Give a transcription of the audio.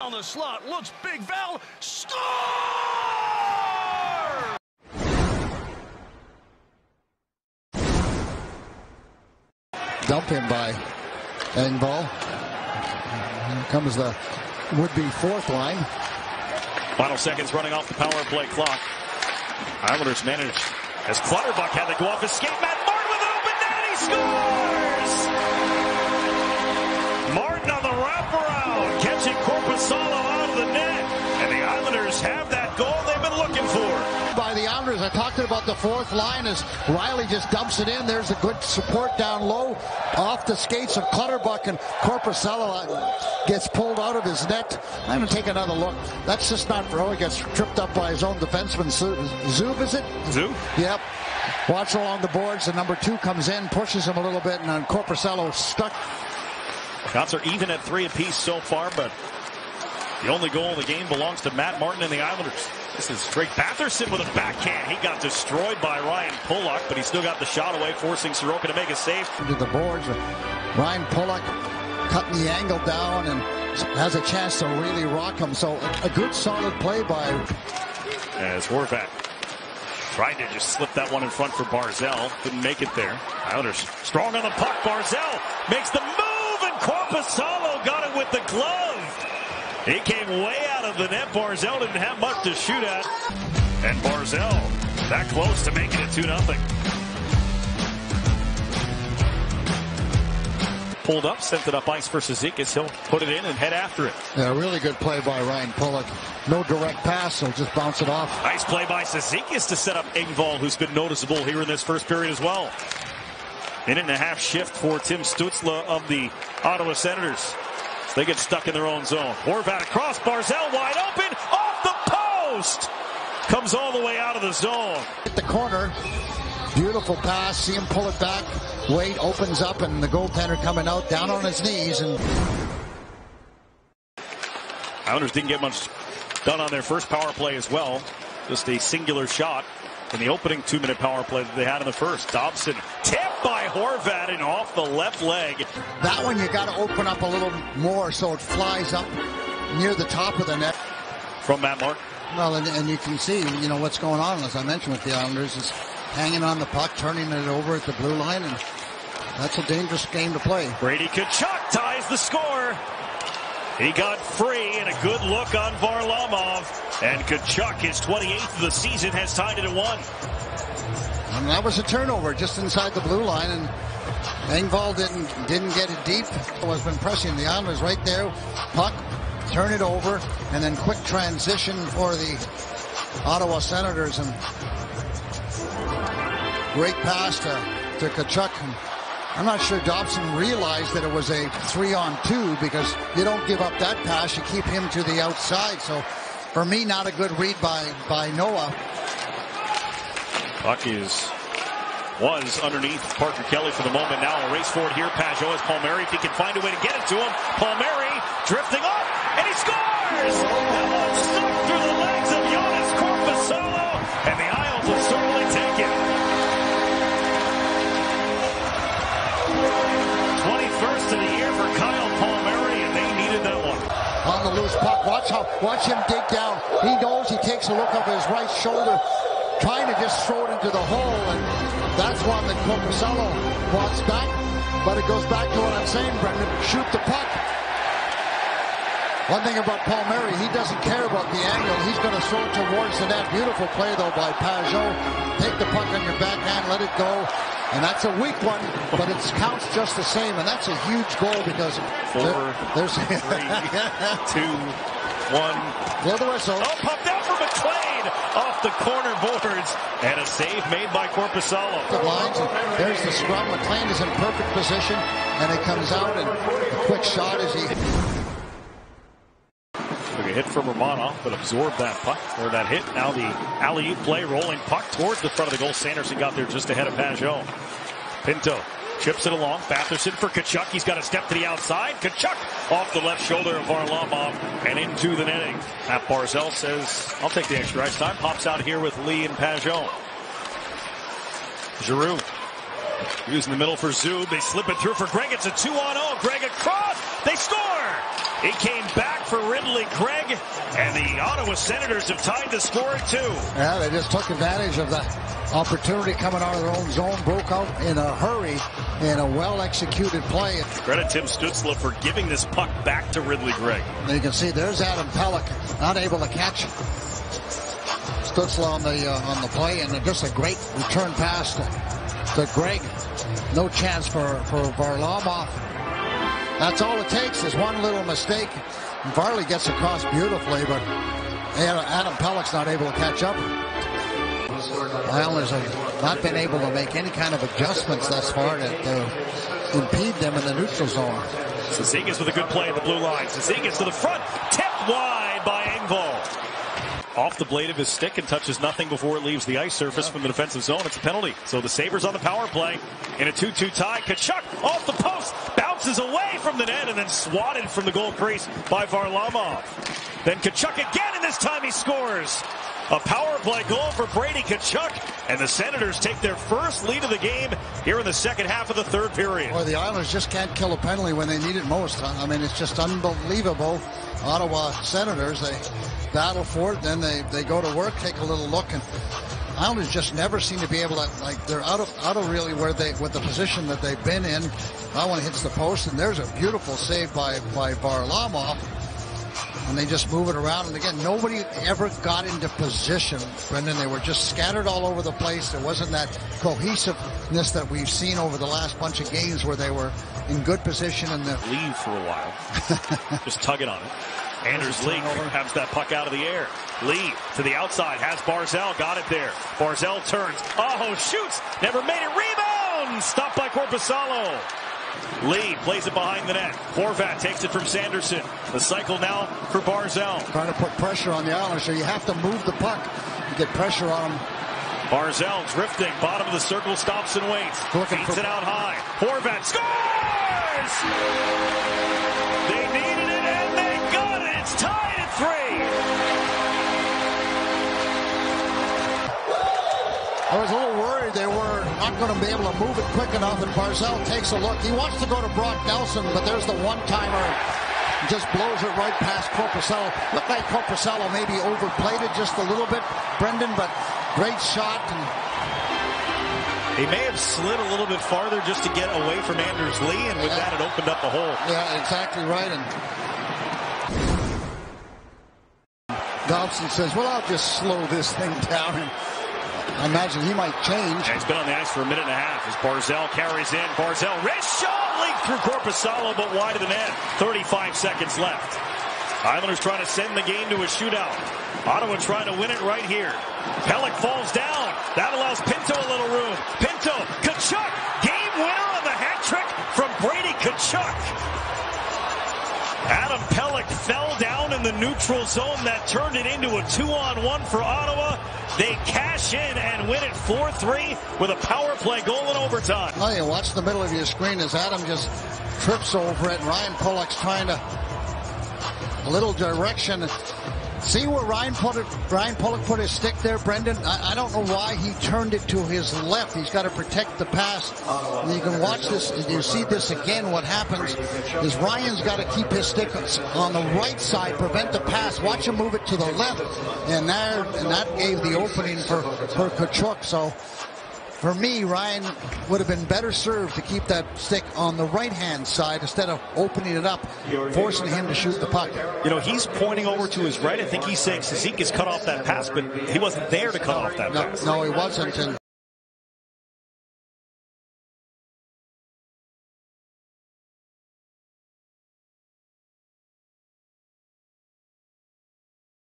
On the slot, looks big, Val, score! Dump him by Engvall. Here comes the would-be fourth line. Final seconds running off the power play clock. Islanders manage as Clutterbuck had to go off his skate. Matt Martin with an open net, he scores! Martin on the wraparound, catching Korpisalo out of the net. And the Islanders have that goal they've been looking for. By the Islanders, I talked about the fourth line as Riley just dumps it in. There's a good support down low off the skates of Clutterbuck, and Korpisalo gets pulled out of his net. I'm going to take another look. That's just not throw. He gets tripped up by his own defenseman. Zub, is it? Zub? Yep. Watch along the boards. The number 2 comes in, pushes him a little bit, and then Korpisalo stuck. Shots are even at 3 apiece so far, but the only goal in the game belongs to Matt Martin and the Islanders. This is Drake Batherson with a backhand. He got destroyed by Ryan Pulock, but he still got the shot away, forcing Sorokin to make a save. To the boards, Ryan Pulock cutting the angle down and has a chance to really rock him. So a good solid play by... As Horvat tried to just slip that one in front for Barzell. Didn't make it there. Islanders strong on the puck. Barzell makes the move, and Korpisalo got it with the glove. He came way out of the net. Barzell didn't have much to shoot at. And Barzell that close to making it 2-0. Pulled up, sent it up ice for Cizikas. He'll put it in and head after it. Yeah, really good play by Ryan Pulock. No direct pass, so just bounce it off. Nice play by Cizikas to set up Engvall, who's been noticeable here in this first period as well. Minute and a half shift for Tim Stützle of the Ottawa Senators. They get stuck in their own zone. Horvat across, Barzell wide open, off the post! Comes all the way out of the zone. Hit the corner, beautiful pass, see him pull it back. Wade opens up, and the goaltender coming out, down on his knees. And Islanders didn't get much done on their first power play as well. Just a singular shot in the opening 2-minute power play that they had in the first. Dobson tipped by Horvat and off the left leg. That one you got to open up a little more so it flies up near the top of the net. From Matt Martin. Well, and you can see, you know, what's going on, as I mentioned with the Islanders, is hanging on the puck, turning it over at the blue line, and that's a dangerous game to play. Bрэdi Tkachuk ties the score. He got free, and a good look on Varlamov. And Tkachuk, his 28th of the season, has tied it at 1. And that was a turnover just inside the blue line, and Engvall didn't get it deep. Was been pressing the Islanders right there. Puck, turn it over, and then quick transition for the Ottawa Senators, and great pass to Tkachuk. I'm not sure Dobson realized that it was a 3-on-2, because you don't give up that pass. You keep him to the outside. So for me, not a good read by Noah. Puck was underneath Parker Kelly for the moment. Now a race forward here. Pajot has Palmieri, if he can find a way to get it to him. Palmieri drifting up, and he scores! That one stuck through the legs of Joonas Korpisalo, and the Isles will certainly take it. 21st of the year for Kyle Palmieri, and they needed that one. On the loose puck, watch him dig down. He knows, he takes a look over his right shoulder, trying to just throw it into the hole, and that's one that Korpisalo wants back. But it goes back to what I'm saying, Brendan. Shoot the puck. One thing about Palmieri, he doesn't care about the angle. He's going to throw it towards the net. Beautiful play, though, by Pajot. Take the puck on your backhand, let it go. And that's a weak one, but it counts just the same. And that's a huge goal, because there's 3, 2, 1. Blow the whistle. Oh, pumped out for McLean off the corner boards, and a save made by Korpisalo. The lines, and there's the scrum. McLean is in perfect position, and it comes out, and a quick shot as he... Took a hit from Romanov, but absorbed that puck, or that hit. Now the alley-oop play, rolling puck towards the front of the goal. Sanderson got there just ahead of Pajot. Pinto chips it along. Batherson for Tkachuk. He's got a step to the outside. Tkachuk off the left shoulder of Varlamov and into the netting. Matt Barzell says, I'll take the extra ice time. Pops out here with Lee and Pajot. Giroux Using the middle for Zub. They slip it through for Greg. It's a 2-on-0. Greg across. They score. It came back for Ridley Gregg, and the Ottawa Senators have tied the score at 2. Yeah, they just took advantage of the opportunity coming out of their own zone, broke out in a hurry in a well-executed play. Credit Tim Stützle for giving this puck back to Ridley Gregg. And you can see there's Adam Pelech not able to catch Stützle on the play, and just a great return pass to Gregg. No chance for Varlamov. That's all it takes is one little mistake. Varley gets across beautifully, but Adam Pelech's not able to catch up. The Islanders have not been able to make any kind of adjustments thus far to impede them in the neutral zone. Cizikas with a good play at the blue line. Cizikas to the front, tipped wide by Engvall. Off the blade of his stick and touches nothing before it leaves the ice surface from the defensive zone. It's a penalty. So the Sabres on the power play in a 2-2 tie. Tkachuk off the post, bounces away from the net and then swatted from the goal crease by Varlamov. Then Tkachuk again, and this time he scores. A power play goal for Bрэdi Tkachuk, and the Senators take their first lead of the game here in the second half of the third period. Boy, the Islanders just can't kill a penalty when they need it most. I mean, it's just unbelievable. Ottawa Senators, they battle for it, then they go to work, take a little look, and Islanders just never seem to be able to, like, they're out of really with the position that they've been in. That one hits the post, and there's a beautiful save by Varlamov. And they just move it around. And again, nobody ever got into position, Brendan. They were just scattered all over the place. There wasn't that cohesiveness that we've seen over the last bunch of games where they were in good position. And leave for a while. Just tugging on it. Anders Lee grabs that puck out of the air. Lee to the outside, has Barzal, got it there. Barzal turns. Oh, shoots. Never made it. Rebound. Stopped by Korpisalo. Lee plays it behind the net. Horvat takes it from Sanderson. The cycle now for Barzal. Trying to put pressure on the Islanders, so you have to move the puck to get pressure on them. Barzal drifting, bottom of the circle, stops and waits. Feeds it out high. Horvat scores! They needed it and they got it. It's tied at 3. I was a little worried they were not going to be able to move it quick enough, and Barzal takes a look. He wants to go to Brock Nelson, but there's the one-timer. Just blows it right past Korpisalo. Looked like Korpisalo maybe overplayed it just a little bit, Brendan, but great shot. And he may have slid a little bit farther just to get away from Anders Lee, and with that it opened up the hole. Yeah, exactly right. And Dobson says, well, I'll just slow this thing down. And I imagine he might change. Yeah, he's been on the ice for a minute and a half as Barzal carries in. Barzal, wrist shot, leaked through Korpisalo, but wide of the net. 35 seconds left. Islanders trying to send the game to a shootout. Ottawa trying to win it right here. Pelech falls down. That allows Pinto a little room. Pinto, Tkachuk, game winner on the hat trick from Bрэdi Tkachuk. Adam Pelech fell down in the neutral zone. That turned it into a 2-on-1 for Ottawa. They cash in and win it 4-3 with a power play goal in overtime. Oh, you watch the middle of your screen as Adam just trips over it. Ryan Pulock's trying to a little direction. See where Ryan Pulock put his stick there, Brendan? I don't know why he turned it to his left. He's got to protect the pass. And you can watch this, and you see this again. What happens is Ryan's got to keep his stick on the right side, prevent the pass. Watch him move it to the left, and that gave the opening for Tkachuk. So for me, Ryan would have been better served to keep that stick on the right-hand side instead of opening it up, forcing him to shoot the puck. You know, he's pointing over to his right. I think he's saying Cizikas cut off that pass, but he wasn't there to cut off that pass. No, he wasn't. And